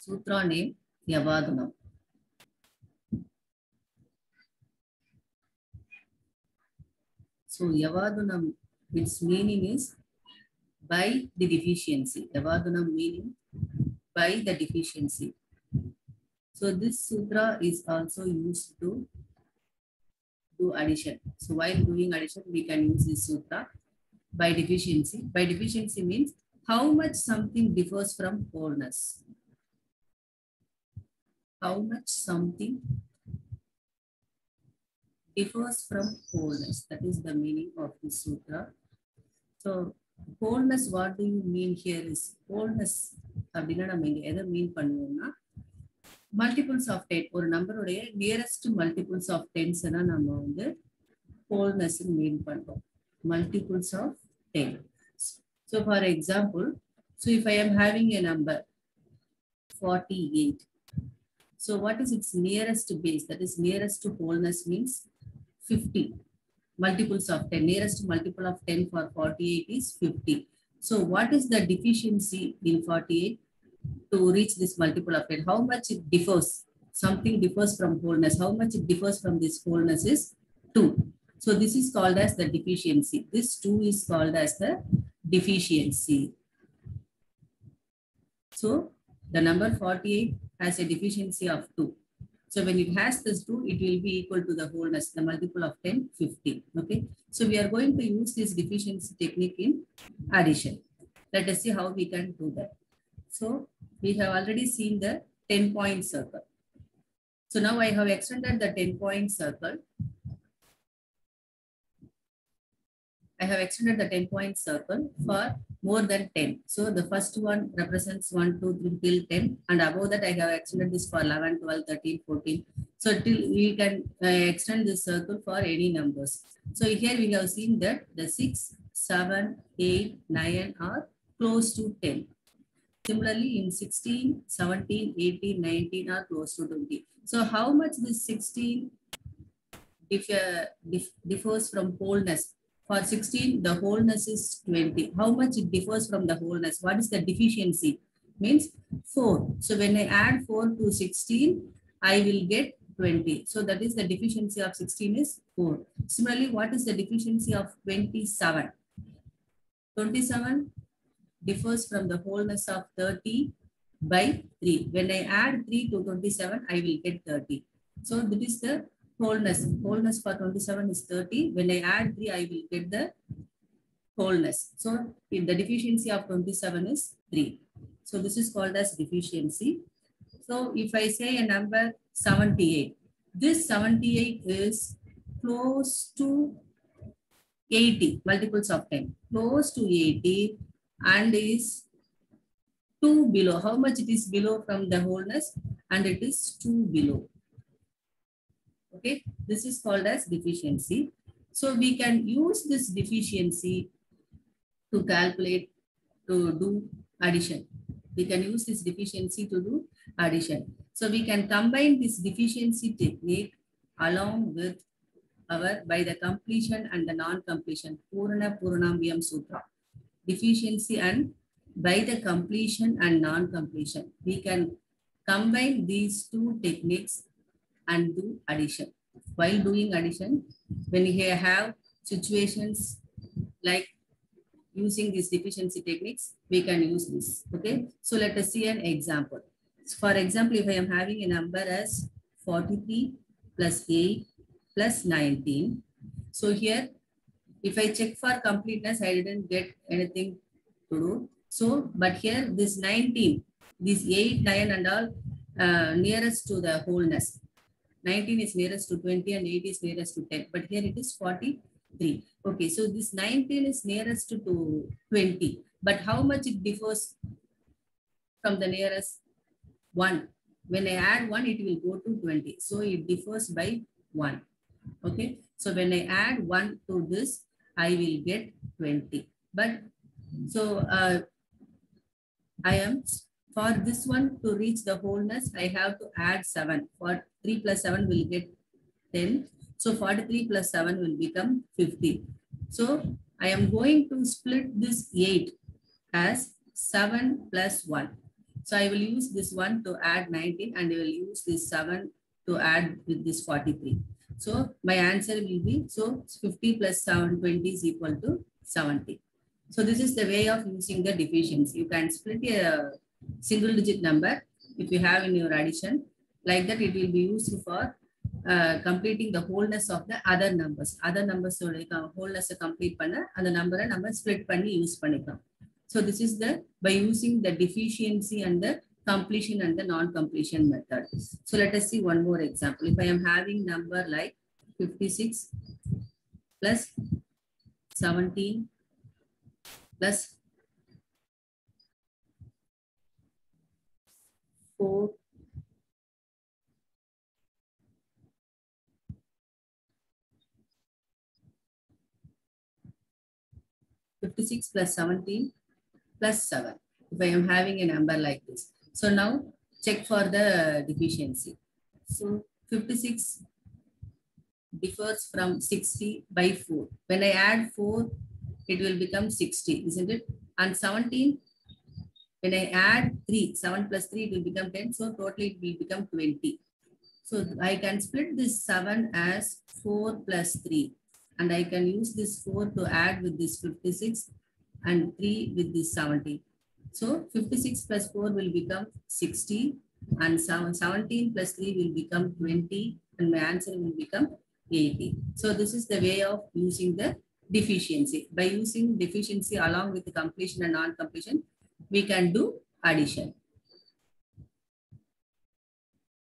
Sutra name Yavadunam. So Yavadunam, its meaning is by the deficiency. Yavadunam meaning by the deficiency. So this sutra is also used to do addition. So while doing addition, we can use this sutra by deficiency. By deficiency means how much something differs from wholeness. How much something differs from wholeness. That is the meaning of this sutra. So wholeness, what do you mean here is wholeness. Mean multiples of 10. Or number nearest multiples of 10s wholeness mean multiples of 10. So for example, so if I am having a number 48, so what is its nearest base? That is nearest to wholeness means 50. Multiples of 10. Nearest multiple of 10 for 48 is 50. So what is the deficiency in 48 to reach this multiple of 10? How much it differs? Something differs from wholeness. How much it differs from this wholeness is 2. So this is called as the deficiency. This 2 is called as the deficiency. So the number 48 has a deficiency of 2. So when it has this 2, it will be equal to the wholeness, the multiple of 10, 50. Okay. So we are going to use this deficiency technique in addition. Let us see how we can do that. So we have already seen the 10-point circle. So now I have extended the 10-point circle. I have extended the 10-point circle for more than 10. So the first one represents 1, 2, 3 till 10. And above that, I have extended this for 11, 12, 13, 14. So till we can extend this circle for any numbers. So here we have seen that the 6, 7, 8, 9 are close to 10. Similarly, in 16, 17, 18, 19 are close to 20. So how much this 16 differs from wholeness? For 16, the wholeness is 20. How much it differs from the wholeness? What is the deficiency? Means 4. So when I add 4 to 16, I will get 20. So that is the deficiency of 16 is 4. Similarly, what is the deficiency of 27? 27 differs from the wholeness of 30 by 3. When I add 3 to 27, I will get 30. So that is the wholeness. Wholeness for 27 is 30. When I add 3, I will get the wholeness. So if the deficiency of 27 is 3. So this is called as deficiency. So if I say a number 78, this 78 is close to 80, multiples of 10, close to 80 and is 2 below. How much it is below from the wholeness? And it is 2 below. Okay, this is called as deficiency. So we can use this deficiency to calculate, to do addition. We can use this deficiency to do addition. So we can combine this deficiency technique along with our by the completion and the non-completion, Purana Puranamyam Sutra. Deficiency and by the completion and non-completion. We can combine these two techniques and do addition. While doing addition, when we have situations like using these deficiency techniques, we can use this. Okay, so let us see an example. For example, if I am having a number as 43 plus 8 plus 19. So here, if I check for completeness, I didn't get anything to do. So, but here this 19, this 8, 9 and all nearest to the wholeness. 19 is nearest to 20 and 8 is nearest to 10. But here it is 43. Okay, so this 19 is nearest to 20. But how much it differs from the nearest 1? When I add 1, it will go to 20. So it differs by 1. Okay, so when I add 1 to this, I will get 20. But so I am for this one to reach the wholeness, I have to add 7. For 3 plus 7 will get 10. So 43 plus 7 will become 50. So I am going to split this 8 as 7 plus 1. So I will use this one to add 19 and I will use this 7 to add with this 43. So my answer will be, so 50 plus 720 is equal to 70. So this is the way of using the divisions. You can split a single digit number if you have in your addition. Like that, it will be used for completing the wholeness of the other numbers. Other numbers wholeness complete panna, and the number split panni use panikam. So this is the by using the deficiency and the completion and the non-completion method. So let us see one more example. If I am having number like 56 plus 17 plus 4 56 plus 17 plus 7. If I am having a number like this. So now check for the deficiency. So 56 differs from 60 by 4. When I add 4, it will become 60, isn't it? And 17, when I add 3, 7 plus 3, it will become 10. So totally it will become 20. So I can split this 7 as 4 plus 3. And I can use this 4 to add with this 56 and 3 with this 70. So 56 plus 4 will become 60 and 17 plus 3 will become 20 and my answer will become 80. So this is the way of using the deficiency. By using deficiency along with the completion and non-completion, we can do addition.